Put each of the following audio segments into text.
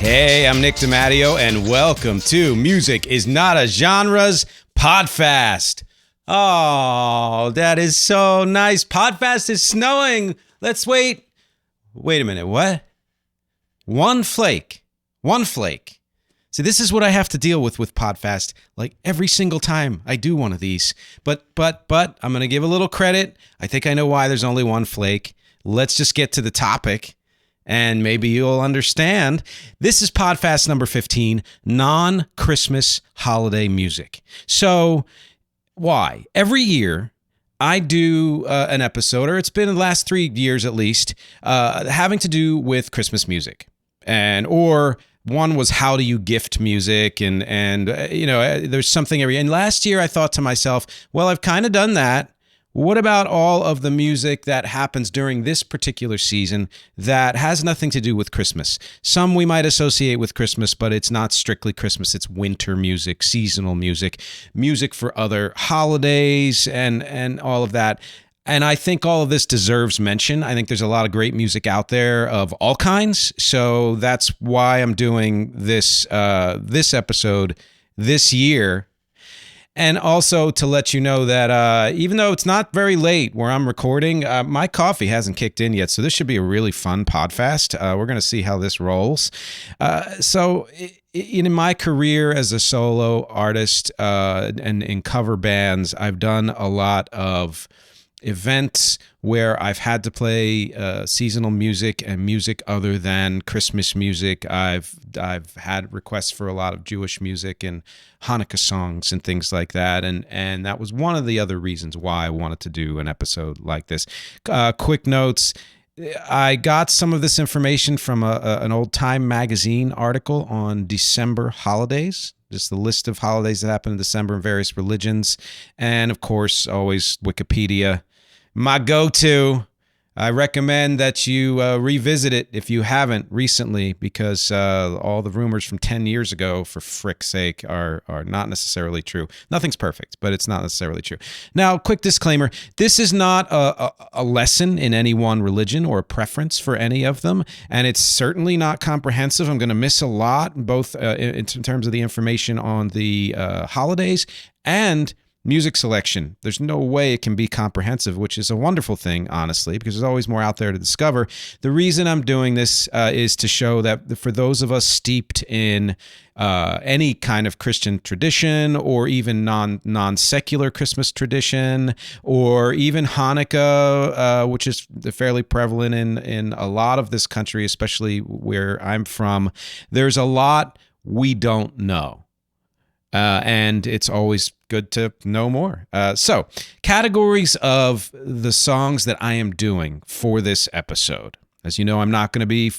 Hey, I'm Nick DiMatteo, and welcome to Music is Not a Genre's PODFAST. Oh, that is so nice. PODFAST is snowing. Let's wait. Wait a minute, what? One flake. See, this is what I have to deal with PODFAST, like every single time I do one of these. But I'm going to give a little credit. I think I know why there's only one flake. Let's just get to the topic, and maybe you'll understand. This is PODFAST number 15, non-Christmas holiday music. So why? Every year, I do an episode, or it's been the last 3 years at least, having to do with Christmas music. Or one was how do you gift music, and there's something every. And last year I thought to myself, well, I've kind of done that. What about all of the music that happens during this particular season that has nothing to do with Christmas? Some we might associate with Christmas, but it's not strictly Christmas. It's winter music, seasonal music, music for other holidays, and all of that. And I think all of this deserves mention. I think there's a lot of great music out there of all kinds. So that's why I'm doing this episode this year. And also to let you know that even though it's not very late where I'm recording, my coffee hasn't kicked in yet. So this should be a really fun PODFAST. We're going to see how this rolls. So in my career as a solo artist and in cover bands, I've done a lot of events where I've had to play seasonal music and music other than Christmas music. I've had requests for a lot of Jewish music and Hanukkah songs and things like that, and that was one of the other reasons why I wanted to do an episode like this. Quick notes. I got some of this information from an old Time magazine article on December holidays. Just the list of holidays that happen in December in various religions. And of course, always Wikipedia. My go-to. I recommend that you revisit it if you haven't recently, because all the rumors from 10 years ago, for frick's sake, are not necessarily true. Nothing's perfect, but it's not necessarily true. Now, quick disclaimer. This is not a lesson in any one religion or a preference for any of them, and it's certainly not comprehensive. I'm going to miss a lot, both in terms of the information on the holidays and music selection. There's no way it can be comprehensive, which is a wonderful thing, honestly, because there's always more out there to discover. The reason I'm doing this is to show that for those of us steeped in any kind of Christian tradition, or even non-secular Christmas tradition, or even Hanukkah, which is fairly prevalent in a lot of this country, especially where I'm from, there's a lot we don't know. And it's always good to know more. So, categories of the songs that I am doing for this episode. As you know, I'm not going to be,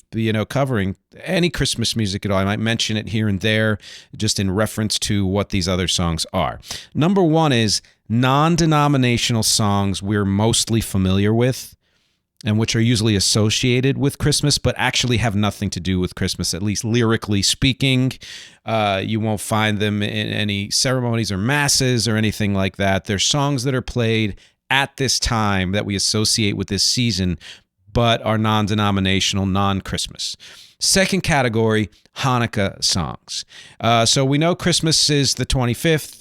covering any Christmas music at all. I might mention it here and there, just in reference to what these other songs are. Number one is non-denominational songs we're mostly familiar with, and which are usually associated with Christmas, but actually have nothing to do with Christmas, at least lyrically speaking. You won't find them in any ceremonies or masses or anything like that. They're songs that are played at this time that we associate with this season, but are non-denominational, non-Christmas. Second category, Hanukkah songs. So we know Christmas is the 25th.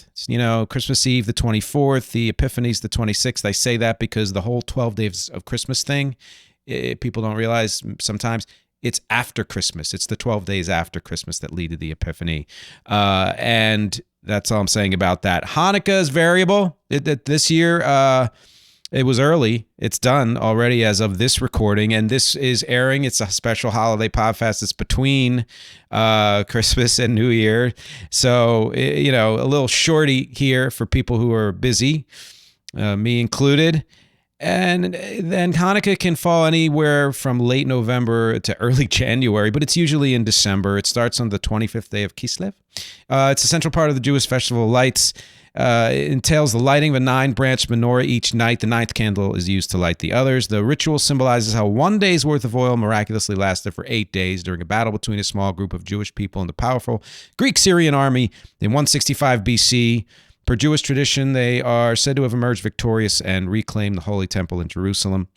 Christmas Eve, the 24th, the Epiphany's the 26th. I say that because the whole 12 days of Christmas thing, people don't realize sometimes it's after Christmas. It's the 12 days after Christmas that lead to the Epiphany. And that's all I'm saying about that. Hanukkah is variable. This year, it was early. It's done already as of this recording, and this is airing. It's a special holiday PODFAST. It's between Christmas and New Year. So, a little shorty here for people who are busy, me included. And then Hanukkah can fall anywhere from late November to early January, but it's usually in December. It starts on the 25th day of Kislev. It's a central part of the Jewish Festival of Lights. It entails the lighting of a 9-branch menorah each night. The 9th candle is used to light the others. The ritual symbolizes how 1 day's worth of oil miraculously lasted for 8 days during a battle between a small group of Jewish people and the powerful Greek-Syrian army in 165 BC. Per Jewish tradition, they are said to have emerged victorious and reclaimed the Holy Temple in Jerusalem.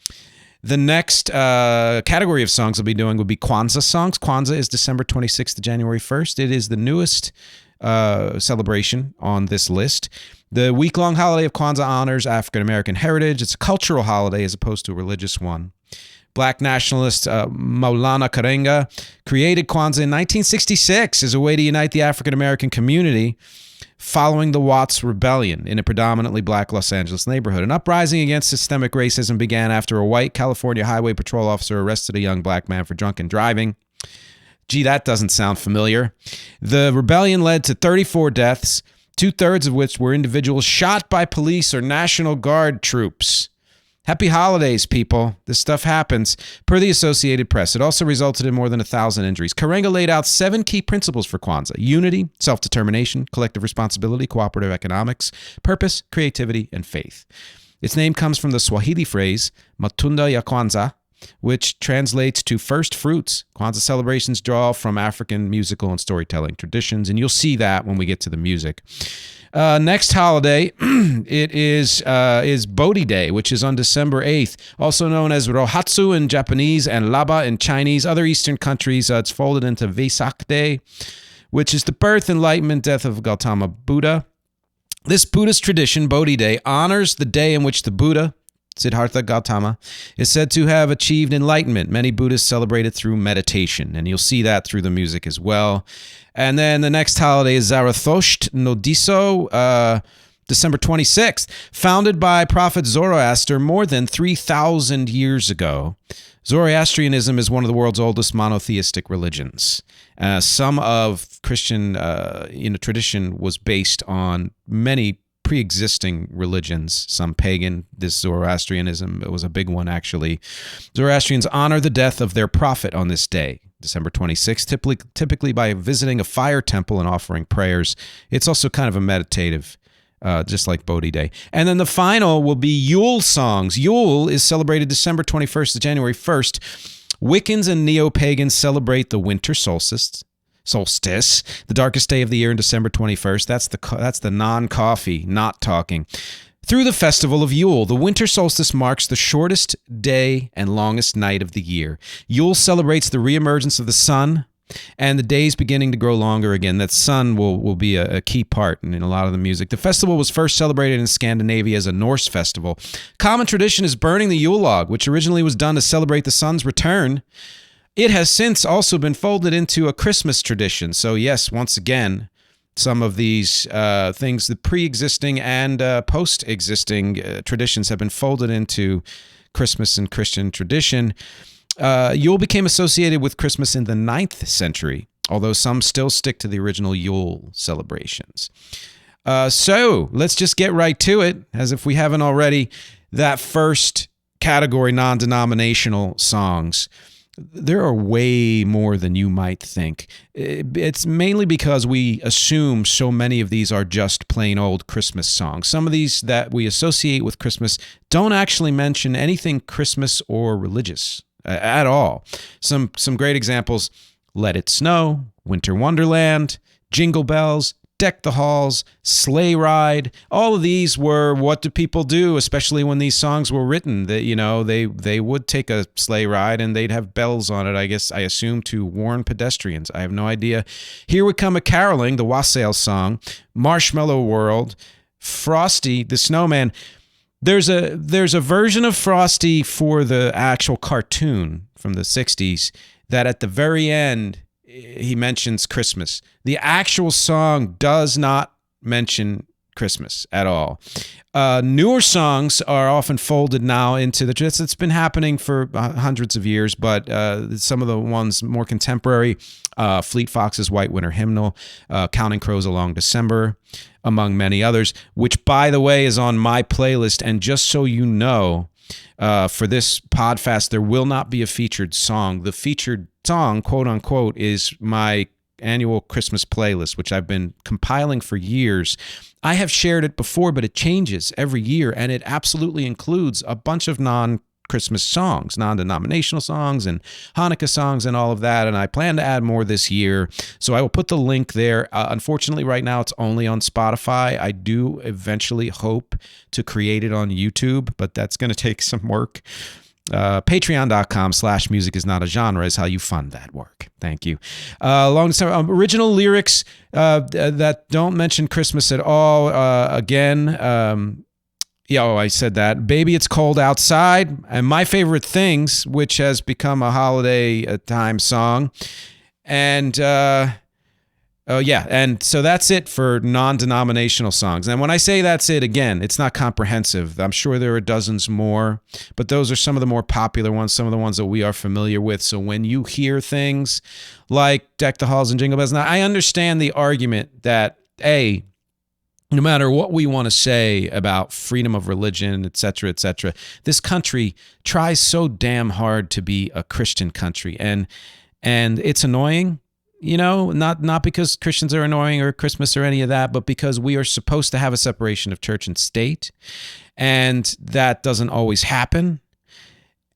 The next category of songs I'll be doing would be Kwanzaa songs. Kwanzaa is December 26th to January 1st. It is the newest celebration on this list. The week-long holiday of Kwanzaa honors African-American heritage. It's a cultural holiday as opposed to a religious one. Black nationalist Maulana Karenga created Kwanzaa in 1966 as a way to unite the African-American community following the Watts Rebellion in a predominantly black Los Angeles neighborhood. An uprising against systemic racism began after a white California highway patrol officer arrested a young black man for drunken driving. Gee, that doesn't sound familiar. The rebellion led to 34 deaths, 2/3 of which were individuals shot by police or National Guard troops. Happy holidays, people. This stuff happens. Per the Associated Press, it also resulted in more than 1,000 injuries. Karenga laid out 7 key principles for Kwanzaa: unity, self-determination, collective responsibility, cooperative economics, purpose, creativity, and faith. Its name comes from the Swahili phrase, matunda ya Kwanzaa, which translates to first fruits. Kwanzaa celebrations draw from African musical and storytelling traditions, and you'll see that when we get to the music. Next holiday, it is Bodhi Day, which is on December 8th, also known as Rohatsu in Japanese and Laba in Chinese. Other Eastern countries, it's folded into Vesak Day, which is the birth, enlightenment, death of Gautama Buddha. This Buddhist tradition, Bodhi Day, honors the day in which the Buddha, Siddhartha Gautama, is said to have achieved enlightenment. Many Buddhists celebrate it through meditation, and you'll see that through the music as well. And then the next holiday is Zarathosht Nodiso, December 26th, founded by Prophet Zoroaster more than 3,000 years ago. Zoroastrianism is one of the world's oldest monotheistic religions. Some of Christian tradition was based on many pre-existing religions, some pagan. This Zoroastrianism was a big one, actually. Zoroastrians honor the death of their prophet on this day, December 26th, typically by visiting a fire temple and offering prayers. It's also kind of a meditative, just like Bodhi Day. And then the final will be Yule songs. Yule is celebrated December 21st to January 1st. Wiccans and neo-pagans celebrate the winter solstice, the darkest day of the year, in December 21st. That's the non-coffee, not talking. Through the festival of Yule, the winter solstice marks the shortest day and longest night of the year. Yule celebrates the reemergence of the sun and the days beginning to grow longer again. That sun will be a key part in a lot of the music. The festival was first celebrated in Scandinavia as a Norse festival. Common tradition is burning the Yule log, which originally was done to celebrate the sun's return. It has since also been folded into a Christmas tradition. So yes, once again, some of these things, the pre-existing and post-existing traditions have been folded into Christmas and Christian tradition. Yule became associated with Christmas in the 9th century, although some still stick to the original Yule celebrations. So let's just get right to it, as if we haven't already. That first category, non-denominational songs. There are way more than you might think. It's mainly because we assume so many of these are just plain old Christmas songs. Some of these that we associate with Christmas don't actually mention anything Christmas or religious at all. Some great examples: Let It Snow, Winter Wonderland, Jingle Bells, Deck the Halls, Sleigh Ride. All of these were what do people do, especially when these songs were written. That they would take a sleigh ride and they'd have bells on it, I assume to warn pedestrians. I have no idea. Here Would Come a Caroling, the Wassail song, Marshmallow World, Frosty the Snowman. There's a version of Frosty for the actual cartoon from the 60s that at the very end he mentions Christmas. The actual song does not mention Christmas at all. Newer songs are often folded now into it's been happening for hundreds of years, but some of the ones more contemporary, Fleet Fox's White Winter Hymnal, Counting Crows Along December, among many others, which, by the way, is on my playlist. And just so you know, for this PODFAST, there will not be a featured song. The featured song, quote unquote, is my annual Christmas playlist, which I've been compiling for years. I have shared it before, but it changes every year, and it absolutely includes a bunch of non-Christmas songs, non-denominational songs and Hanukkah songs and all of that, and I plan to add more this year, so I will put the link there. Unfortunately, right now, it's only on Spotify. I do eventually hope to create it on YouTube, but that's going to take some work. Patreon.com/music is not a genre is how you fund that work. Thank you. Original lyrics that don't mention Christmas at all. I said that. Baby, It's Cold Outside. And My Favorite Things, which has become a holiday time song. And and so that's it for non-denominational songs. And when I say that's it, again, it's not comprehensive. I'm sure there are dozens more, but those are some of the more popular ones, some of the ones that we are familiar with. So when you hear things like Deck the Halls and Jingle Bells, now I understand the argument that, no matter what we want to say about freedom of religion, et cetera, this country tries so damn hard to be a Christian country. And it's annoying. Not because Christians are annoying or Christmas or any of that, but because we are supposed to have a separation of church and state, and that doesn't always happen.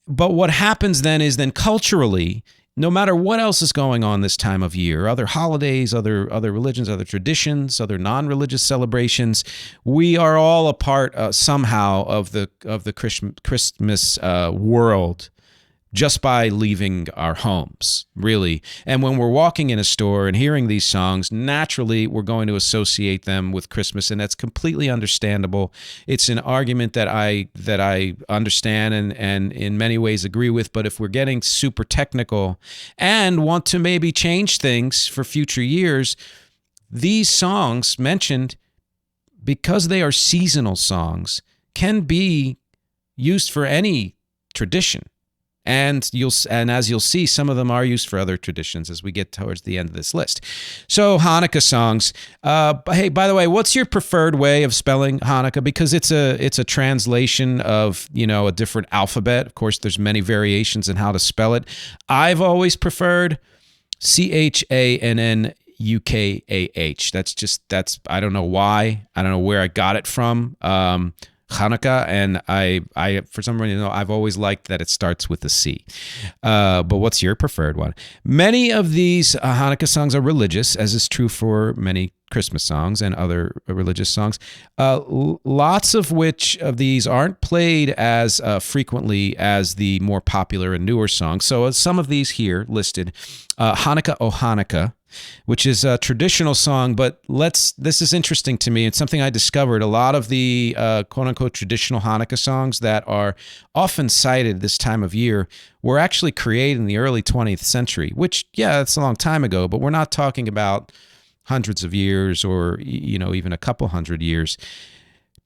But what happens then is culturally, no matter what else is going on this time of year, other holidays, other religions, other traditions, other non-religious celebrations, we are all a part somehow of the Christmas world, just by leaving our homes, really. And when we're walking in a store and hearing these songs, naturally we're going to associate them with Christmas, and that's completely understandable. It's an argument that I understand and in many ways agree with, but if we're getting super technical and want to maybe change things for future years, these songs mentioned, because they are seasonal songs, can be used for any tradition. And as you'll see, some of them are used for other traditions as we get towards the end of this list. So Hanukkah songs. Hey, by the way, what's your preferred way of spelling Hanukkah? Because it's a translation of a different alphabet. Of course, there's many variations in how to spell it. I've always preferred CHANNUKAH. That's I don't know why. I don't know where I got it from. Hanukkah, and I for some reason, I've always liked that it starts with a C. But what's your preferred one? Many of these Hanukkah songs are religious, as is true for many Christmas songs and other religious songs. Lots of which of these aren't played as frequently as the more popular and newer songs. So some of these here listed, Hanukkah, O Hanukkah, which is a traditional song, but this is interesting to me. It's something I discovered. A lot of the quote-unquote traditional Hanukkah songs that are often cited this time of year were actually created in the early 20th century, which, that's a long time ago, but we're not talking about hundreds of years or, even a couple hundred years.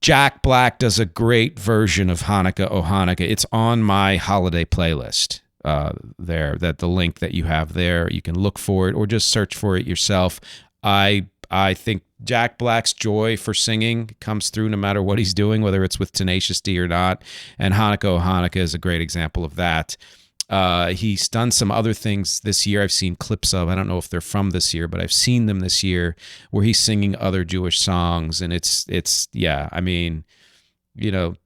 Jack Black does a great version of Hanukkah, O Hanukkah. It's on my holiday playlist. That the link that you have there, you can look for it or just search for it yourself. I think Jack Black's joy for singing comes through no matter what he's doing, whether it's with Tenacious D or not. And Hanukkah, O Hanukkah is a great example of that. He's done some other things this year. I've seen clips of, I don't know if they're from this year, but I've seen them this year where he's singing other Jewish songs. And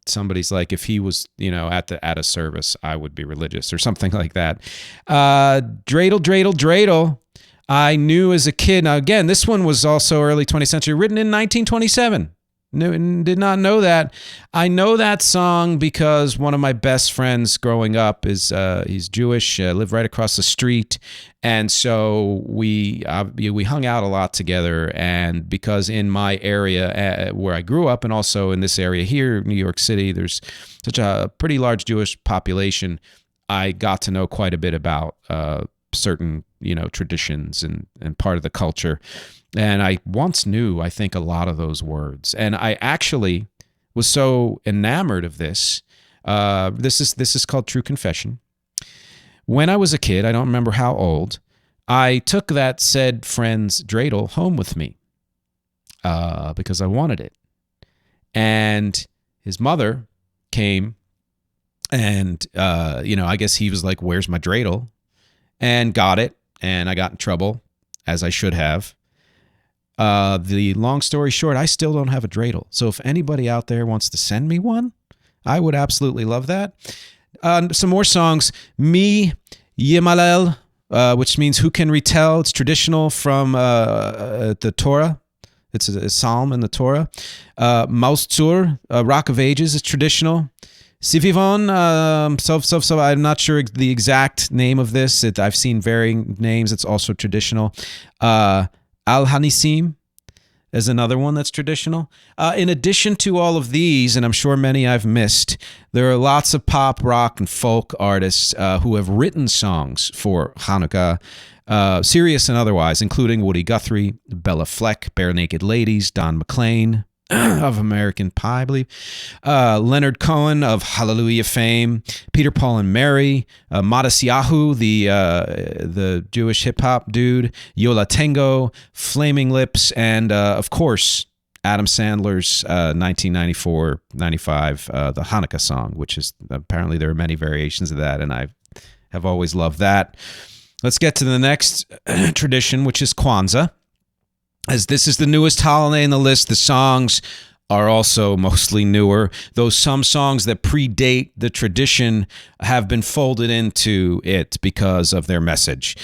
somebody's like, if he was, at a service, I would be religious or something like that. Dreidel, dreidel, dreidel. I knew as a kid. Now, again, this one was also early 20th century, written in 1927. Did not know that. I know that song because one of my best friends growing up he's Jewish, lived right across the street, and so we hung out a lot together. And because in my area where I grew up, and also in this area here, New York City, there's such a pretty large Jewish population, I got to know quite a bit about certain traditions and part of the culture. And I once knew, I think, a lot of those words. And I actually was so enamored of this. This is called True Confession. When I was a kid, I don't remember how old, I took that said friend's dreidel home with me because I wanted it. And his mother came and, I guess he was like, where's my dreidel? And got it. And I got in trouble, as I should have. The long story short, I still don't have a dreidel. So if anybody out there wants to send me one, I would absolutely love that. Some more songs. Mi Yimalel, which means who can retell. It's traditional from the Torah. It's a psalm in the Torah. Maus Tzur, Rock of Ages, is traditional. Sivivon, so I'm not sure the exact name of this. I've seen varying names. It's also traditional. Al-Hanisim is another one that's traditional. In addition to all of these, and I'm sure many I've missed, there are lots of pop, rock, and folk artists who have written songs for Hanukkah, serious and otherwise, including Woody Guthrie, Bella Fleck, Bare Naked Ladies, Don McLean of American Pie, I believe, Leonard Cohen of Hallelujah fame, Peter, Paul, and Mary, Matisyahu, the Jewish hip hop dude, Yola Tango, Flaming Lips, and of course Adam Sandler's 1994-95 the Hanukkah song, which is apparently there are many variations of that, and I have always loved that. Let's get to the next tradition, which is Kwanzaa. As this is the newest holiday in the list, the songs are also mostly newer, though some songs that predate the tradition have been folded into it because of their message.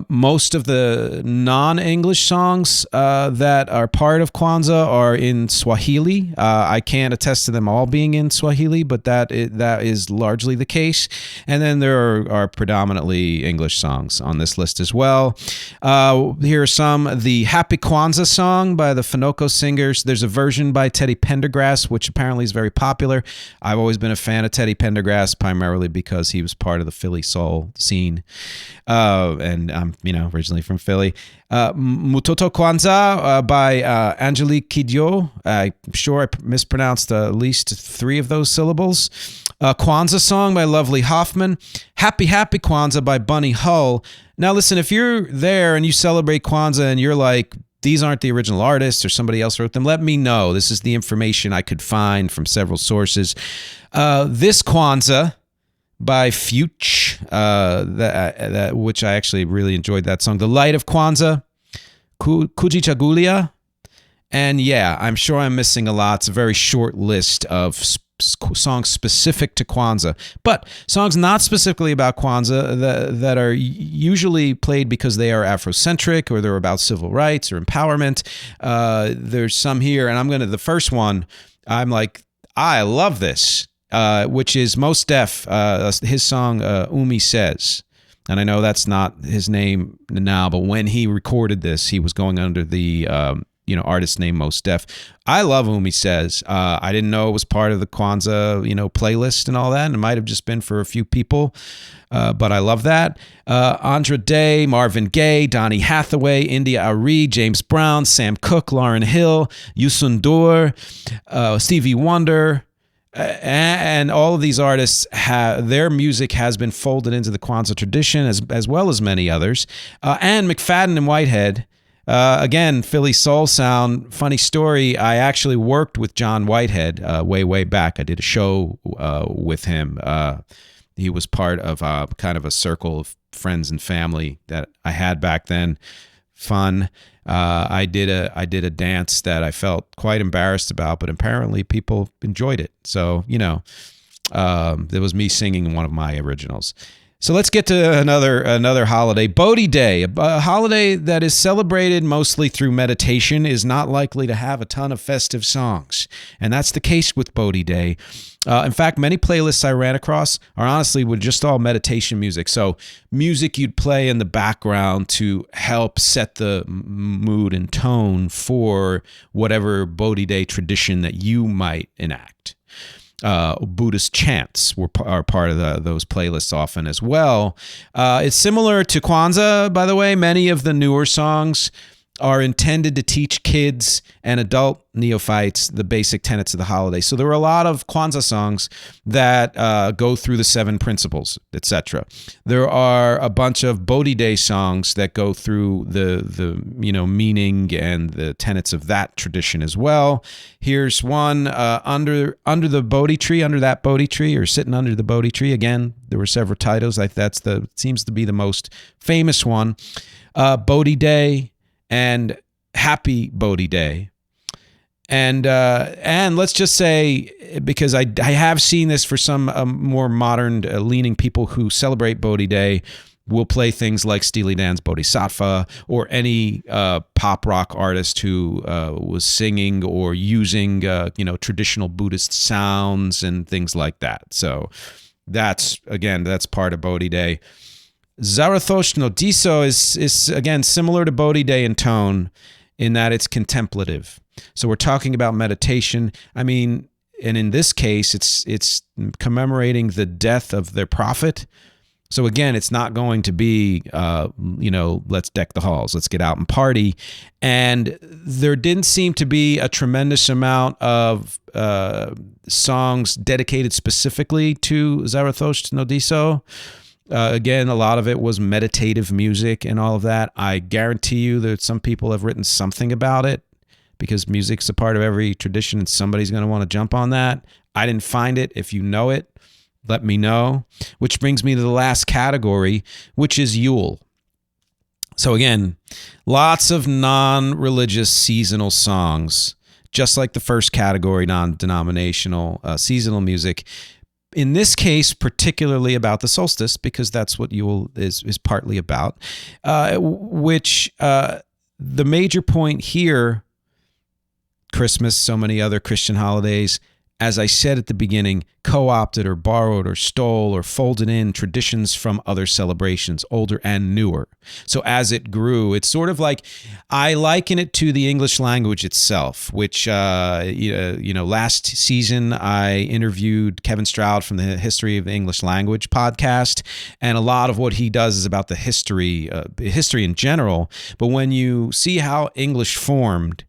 Most of the non-English songs that are part of Kwanzaa are in Swahili. I can't attest to them all being in Swahili, but that is largely the case. And then there are predominantly English songs on this list as well. Here are some. The Happy Kwanzaa song by the Fanoko Singers. There's a version by Teddy Pendergrass, which apparently is very popular. I've always been a fan of Teddy Pendergrass, primarily because he was part of the Philly soul scene, and I'm originally from Philly. Mutoto Kwanzaa by Angelique Kidjo. I'm sure I mispronounced at least 3 of those syllables. Kwanzaa song by Lovely Hoffman. Happy Happy Kwanzaa by Bunny Hull. Now listen, if you're there and you celebrate Kwanzaa and you're like, these aren't the original artists or somebody else wrote them, let me know. This is the information I could find from several sources. This Kwanzaa by Fuchs, which I actually really enjoyed that song. The Light of Kwanzaa, Kujichagulia. And yeah, I'm sure I'm missing a lot. It's a very short list of songs specific to Kwanzaa, but songs not specifically about Kwanzaa that are usually played because they are Afrocentric or they're about civil rights or empowerment. There's some here, and the first one, I'm like, I love this, which is Mos Def, his song Umi Says. And I know that's not his name now, but when he recorded this, he was going under the artist name Mos Def. I love Umi Says. I didn't know it was part of the Kwanzaa, playlist and all that. And it might have just been for a few people, but I love that. Andra Day, Marvin Gaye, Donny Hathaway, India Arie, James Brown, Sam Cooke, Lauryn Hill, Youssou N'Dour, Stevie Wonder, and all of these artists their music has been folded into the Kwanzaa tradition as well as many others. And McFadden and Whitehead. Again, Philly soul sound. Funny story, I actually worked with John Whitehead way back. I did a show with him. He was part of kind of a circle of friends and family that I had back then. Fun. I did a dance that I felt quite embarrassed about, but apparently people enjoyed it. So, there was me singing one of my originals. So let's get to another holiday. Bodhi Day, a holiday that is celebrated mostly through meditation, is not likely to have a ton of festive songs. And that's the case with Bodhi Day. In fact, many playlists I ran across are honestly with just all meditation music. So music you'd play in the background to help set the mood and tone for whatever Bodhi Day tradition that you might enact. Buddhist chants are part of those playlists often as well. It's similar to Kwanzaa, by the way. Many of the newer songs are intended to teach kids and adult neophytes the basic tenets of the holiday. So there are a lot of Kwanzaa songs that go through the 7 principles, etc. There are a bunch of Bodhi Day songs that go through the meaning and the tenets of that tradition as well. Here's one, under the Bodhi tree, under that Bodhi tree, or sitting under the Bodhi tree. Again, there were several titles. Seems to be the most famous one. Bodhi Day and Happy Bodhi Day. And let's just say, because I have seen this for some more modern leaning people who celebrate Bodhi Day, we'll play things like Steely Dan's Bodhisattva, or any pop rock artist who was singing or using traditional Buddhist sounds and things like that. So that's part of Bodhi Day. Zarathostra no Diso is again similar to Bodhi Day in tone, in that it's contemplative. So we're talking about meditation. I mean, and in this case, it's commemorating the death of their prophet. So again, it's not going to be, let's deck the halls, let's get out and party. And there didn't seem to be a tremendous amount of songs dedicated specifically to Zarathostra no Diso. Again, a lot of it was meditative music and all of that. I guarantee you that some people have written something about it, because music's a part of every tradition and somebody's going to want to jump on that. I didn't find it. If you know it, let me know. Which brings me to the last category, which is Yule. So again, lots of non-religious seasonal songs, just like the first category, non-denominational seasonal music. In this case, particularly about the solstice, because that's what Yule is partly about, the major point here, Christmas, so many other Christian holidays, as I said at the beginning, co-opted or borrowed or stole or folded in traditions from other celebrations, older and newer. So as it grew, it's sort of like, I liken it to the English language itself, which, last season I interviewed Kevin Stroud from the History of the English Language podcast, and a lot of what he does is about the history in general. But when you see how English formed,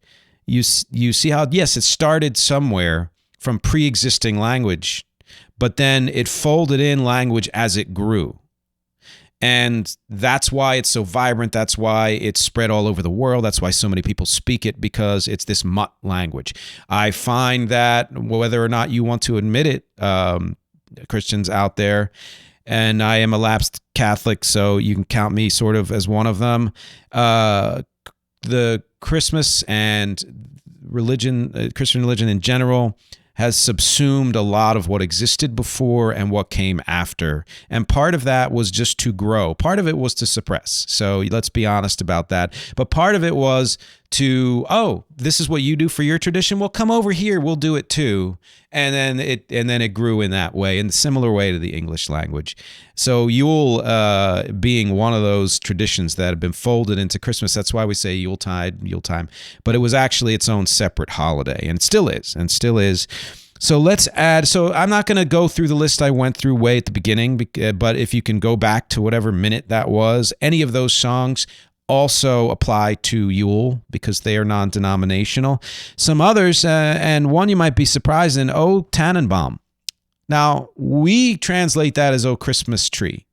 you see how, yes, it started somewhere from pre-existing language, but then it folded in language as it grew. And that's why it's so vibrant. That's why it's spread all over the world. That's why so many people speak it, because it's this mutt language. I find that, whether or not you want to admit it, Christians out there, and I am a lapsed Catholic, so you can count me sort of as one of them, the Christmas and religion, Christian religion in general, has subsumed a lot of what existed before and what came after. And part of that was just to grow. Part of it was to suppress. So let's be honest about that. But part of it was to, this is what you do for your tradition? Well, come over here, we'll do it too. And then it grew in that way, in a similar way to the English language. So Yule being one of those traditions that have been folded into Christmas. That's why we say Yuletime. But it was actually its own separate holiday, and still is. So let's add, so I'm not going to go through the list I went through way at the beginning, but if you can go back to whatever minute that was, any of those songs also apply to Yule because they are non-denominational. Some others, and one you might be surprised in, O Tannenbaum. Now, we translate that as O Christmas Tree,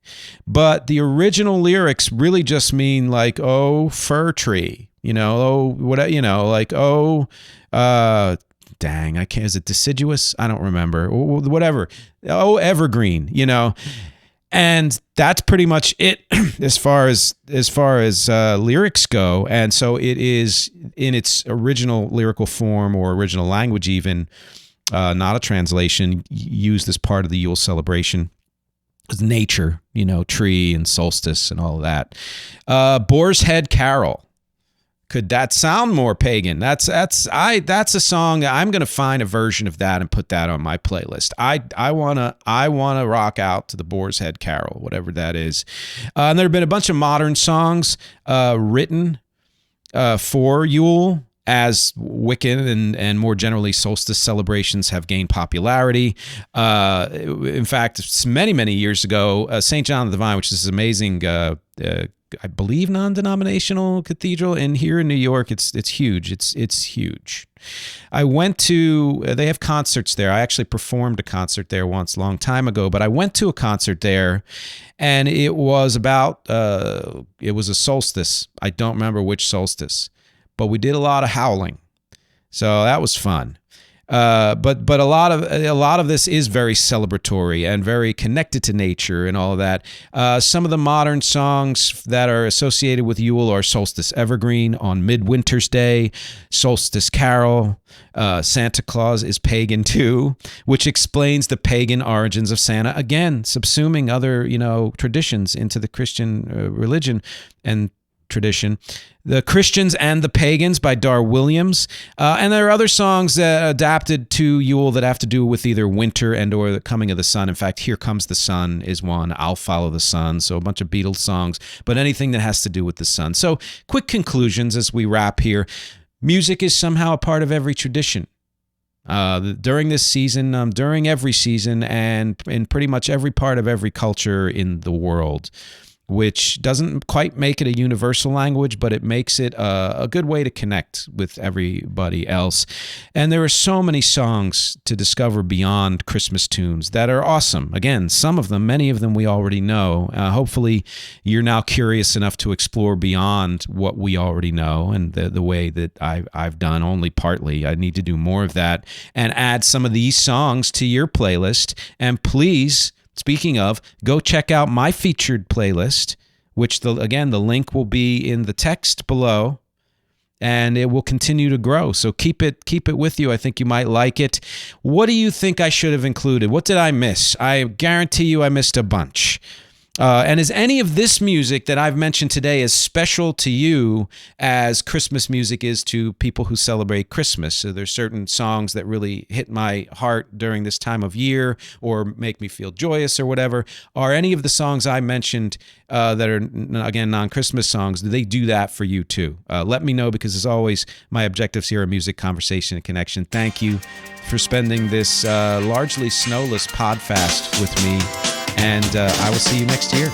but the original lyrics really just mean like, oh, fir tree, dang, I can't, is it deciduous? I don't remember, whatever. Oh, evergreen, and that's pretty much it as far as lyrics go. And so it is in its original lyrical form or original language, even not a translation, used as part of the Yule celebration. Nature, tree and solstice and all of that. Boar's Head Carol. Could that sound more pagan? That's a song. I'm gonna find a version of that and put that on my playlist. I wanna rock out to the Boar's Head Carol, whatever that is. And there have been a bunch of modern songs written for Yule, as Wiccan and more generally solstice celebrations have gained popularity. In fact, many years ago, St. John the Divine, which is this amazing, I believe, non-denominational cathedral in here in New York. It's huge. It's huge. I went to, they have concerts there. I actually performed a concert there once, a long time ago, but I went to a concert there, and it was about, it was a solstice. I don't remember which solstice, but we did a lot of howling. So that was fun. But a lot of this is very celebratory and very connected to nature and all of that. Some of the modern songs that are associated with Yule are Solstice Evergreen, On Midwinter's Day, Solstice Carol, Santa Claus is Pagan Too, which explains the pagan origins of Santa, again subsuming other traditions into the Christian religion and tradition. The Christians and the Pagans by Dar Williams. And there are other songs that adapted to Yule that have to do with either winter and or the coming of the sun. In fact, Here Comes the Sun is one. I'll Follow the Sun. So a bunch of Beatles songs, but anything that has to do with the sun. So quick conclusions as we wrap here. Music is somehow a part of every tradition. During this season, during every season, and in pretty much every part of every culture in the world, which doesn't quite make it a universal language, but it makes it a good way to connect with everybody else. And there are so many songs to discover beyond Christmas tunes that are awesome. Again, some of them, many of them we already know. Hopefully you're now curious enough to explore beyond what we already know, and the way that I've done only partly. I need to do more of that and add some of these songs to your playlist. And please, speaking of, go check out my featured playlist, which the link will be in the text below, and it will continue to grow. So keep it with you. I think you might like it. What do you think I should have included? What did I miss? I guarantee you I missed a bunch. And is any of this music that I've mentioned today as special to you as Christmas music is to people who celebrate Christmas? So there's certain songs that really hit my heart during this time of year or make me feel joyous or whatever. Are any of the songs I mentioned that are, again, non-Christmas songs, do they do that for you too? Let me know, because as always, my objectives here are music, conversation, and connection. Thank you for spending this largely snowless PODFAST with me. And I will see you next year.